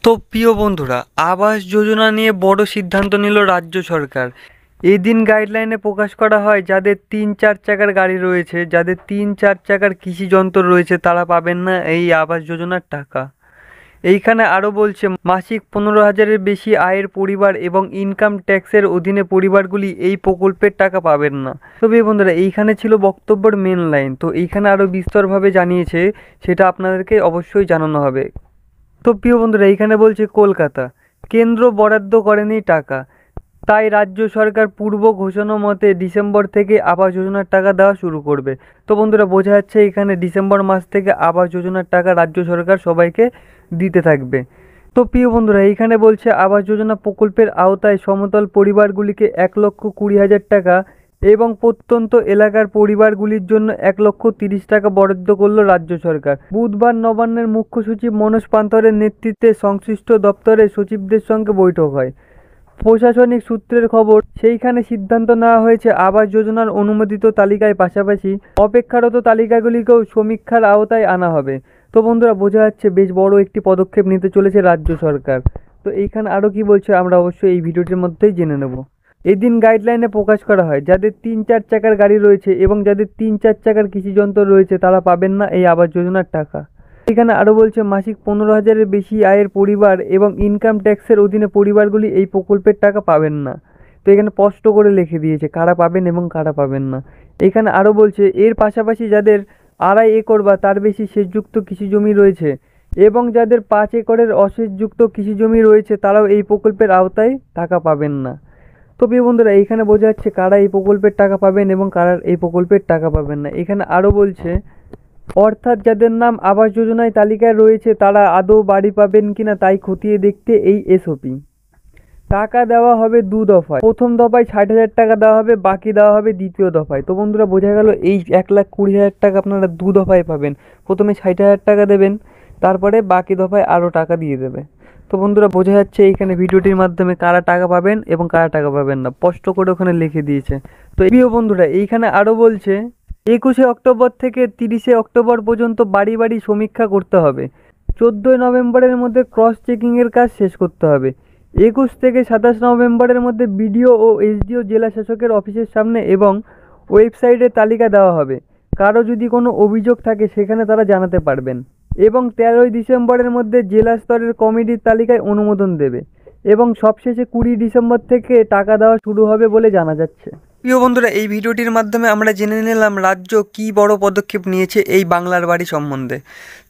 তো প্রিয় বন্ধুরা, আবাস যোজনা নিয়ে বড় সিদ্ধান্ত নিল রাজ্য সরকার। এদিন গাইডলাইনে প্রকাশ করা হয় যাদের ৩-৪ চাকার গাড়ি রয়েছে, যাদের ৩-৪ চাকার কৃষি যন্ত্র রয়েছে তারা পাবেন না এই আবাস যোজনার টাকা। এইখানে আরও বলছে মাসিক ১৫,০০০-এর বেশি আয়ের পরিবার এবং ইনকাম ট্যাক্সের অধীনে পরিবারগুলি এই প্রকল্পের টাকা পাবেন না। তো প্রিয় বন্ধুরা, এইখানে ছিল বক্তব্যের মেন লাইন। তো এইখানে আরও বিস্তরভাবে জানিয়েছে, সেটা আপনাদেরকে অবশ্যই জানানো হবে। তো প্রিয় বন্ধুরা, এইখানে বলছে কলকাতা কেন্দ্র বরাদ্দ করেনি টাকা, তাই রাজ্য সরকার পূর্ব ঘোষণা মতে ডিসেম্বর থেকে আবাস যোজনার টাকা দেওয়া শুরু করবে। তো বন্ধুরা, বোঝা যাচ্ছে এখানে ডিসেম্বর মাস থেকে আবাস যোজনার টাকা রাজ্য সরকার সবাইকে দিতে থাকবে। তো প্রিয় বন্ধুরা, এইখানে বলছে আবাস যোজনা প্রকল্পের আওতায় সমতল পরিবারগুলিকে ১,২০,০০০ টাকা এবং প্রত্যন্ত এলাকার পরিবারগুলির জন্য ১,৩০,০০০ টাকা বরাদ্দ করল রাজ্য সরকার। বুধবার নবান্নের মুখ্য সচিব মনোজ পান্তরের নেতৃত্বে সংশ্লিষ্ট দপ্তরের সচিবদের সঙ্গে বৈঠক হয়। প্রশাসনিক সূত্রের খবর, সেইখানে সিদ্ধান্ত নেওয়া হয়েছে আবাস যোজনার অনুমোদিত তালিকায় পাশাপাশি অপেক্ষারত তালিকাগুলিকেও সমীক্ষার আওতায় আনা হবে। তো বন্ধুরা, বোঝা যাচ্ছে বেশ বড় একটি পদক্ষেপ নিতে চলেছে রাজ্য সরকার। তো এইখানে আরও কি বলছে আমরা অবশ্যই এই ভিডিওটির মধ্যেই জেনে নেব। এদিন গাইডলাইনে প্রকাশ করা হয় যাদের ৩-৪ চাকার গাড়ি রয়েছে এবং যাদের ৩-৪ চাকার কৃষিযন্ত্র রয়েছে তারা পাবেন না এই আবাস যোজনার টাকা। এখানে আরও বলছে মাসিক ১৫,০০০-এর বেশি আয়ের পরিবার এবং ইনকাম ট্যাক্সের অধীনে পরিবারগুলি এই প্রকল্পের টাকা পাবেন না। তো এখানে স্পষ্ট করে লিখে দিয়েছে কারা পাবেন এবং কারা পাবেন না। এখানে আরও বলছে এর পাশাপাশি যাদের ২.৫ একর বা তার বেশি সেচযুক্ত কৃষি জমি রয়েছে এবং যাদের ৫ একরের অসেচযুক্ত কৃষি জমি রয়েছে তারাও এই প্রকল্পের আওতায় টাকা পাবেন না। তো প্রিয় বন্ধুরা, এইখানে বোঝা যাচ্ছে কারা এই প্রকল্পের টাকা পাবেন এবং কারা এই প্রকল্পের টাকা পাবেন না। এখানে আরও বলছে অর্থাৎ যাদের নাম আবাস যোজনায় তালিকায় রয়েছে তারা আদৌ বাড়ি পাবেন কিনা তাই খতিয়ে দেখতে এই এসওপি। টাকা দেওয়া হবে ২ দফায়। প্রথম দফায় ৬০,০০০ টাকা দেওয়া হবে, বাকি দেওয়া হবে দ্বিতীয় দফায়। তো বন্ধুরা, বোঝা গেল এই ১,২০,০০০ টাকা আপনারা ২ দফায় পাবেন। প্রথমে ৬০,০০০ টাকা দেবেন, তারপরে বাকি দফায় আরও টাকা দিয়ে দেবে। তো বন্ধুরা, বোঝা যাচ্ছে এইখানে ভিডিওটির মাধ্যমে কারা টাকা পাবেন এবং কারা টাকা পাবেন না স্পষ্ট করে ওখানে লিখে দিয়েছে। তো প্রিয় বন্ধুরা, এইখানে আরও বলছে ২১শে অক্টোবর থেকে ৩০শে অক্টোবর পর্যন্ত বাড়ি বাড়ি সমীক্ষা করতে হবে। ১৪ই নভেম্বরের মধ্যে ক্রস চেকিংয়ের কাজ শেষ করতে হবে। ২১ থেকে ২৭ নভেম্বরের মধ্যে বিডিও ও এসডিও জেলা শাসকের অফিসের সামনে এবং ওয়েবসাইটে তালিকা দেওয়া হবে। কারো যদি কোনো অভিযোগ থাকে সেখানে তারা জানাতে পারবেন এবং ১৩ই ডিসেম্বরের মধ্যে জেলা স্তরের কমিটির তালিকায় অনুমোদন দেবে এবং সবশেষে ২০ ডিসেম্বর থেকে টাকা দেওয়া শুরু হবে বলে জানা যাচ্ছে। প্রিয় বন্ধুরা, এই ভিডিওটির মাধ্যমে আমরা জেনে নিলাম রাজ্য কী বড় পদক্ষেপ নিয়েছে এই বাংলার বাড়ি সম্বন্ধে।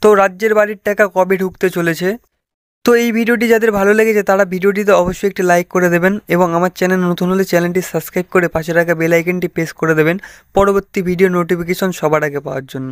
তো রাজ্যের বাড়ির টাকা কবে ঢুকতে চলেছে। তো এই ভিডিওটি যাদের ভালো লেগেছে তারা ভিডিওটিতে অবশ্যই একটি লাইক করে দেবেন এবং আমার চ্যানেল নতুন হলে চ্যানেলটি সাবস্ক্রাইব করে পাশে রাখা বেল আইকনটি প্রেস করে দেবেন পরবর্তী ভিডিও নোটিফিকেশন সবার আগে পাওয়ার জন্য।